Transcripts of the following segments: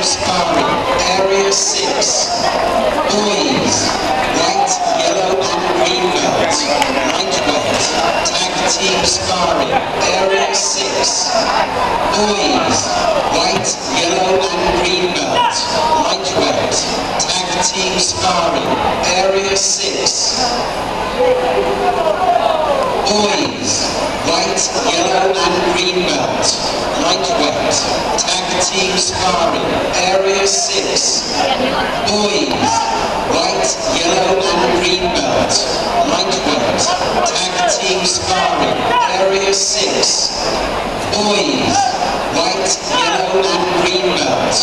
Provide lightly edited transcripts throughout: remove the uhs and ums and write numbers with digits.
sparring, area 6. Boys, white, yellow and green belt, lightweight, tag team sparring, area 6. Boys, white, yellow and green belt, lightweight, tag team sparring, area 6. Boys, white, yellow and green belt, lightweight, tag team sparring, area 6. Boys, white, yellow and green belt, lightweight, tag team sparring, area 6. Boys, white, yellow and green belt,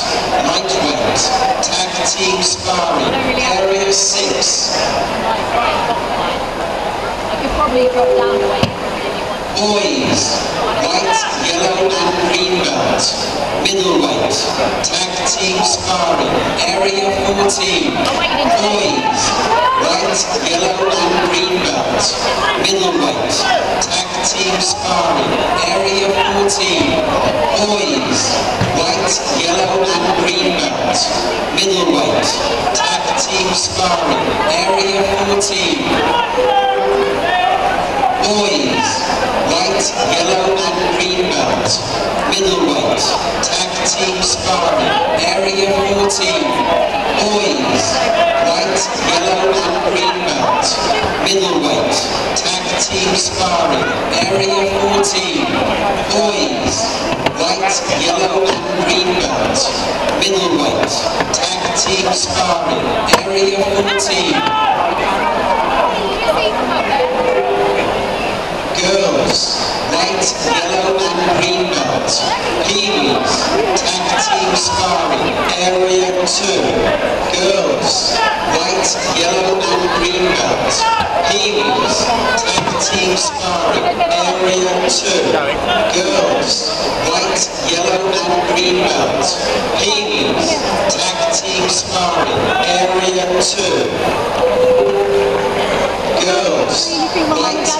lightweight, tag team sparring, area 6. Probably drop down away from it if you want. Boys, white, yellow and green belt, middleweight, tag team sparring, area 14. Boys, white, yellow and green belt, middleweight, tag team sparring, area 14. Boys, white, yellow and green belt, middleweight, tag team sparring, area 14. Boys, white, yellow and green belt, middleweight, tag team sparring, area 14. Boys, white, yellow and green belt, middleweight, tag team sparring, area 14. Boys, white, yellow and green belt, middleweight, tag team sparring, area 14. Girls, white, yellow and green belt, Pee-wees, tag team sparring, area 2. Girls, white, yellow and green belt, Pee-wees, tag team sparring, area 2. Girls, white, yellow and green belt, Pee-wees, tag team sparring, area 2. Girls, white,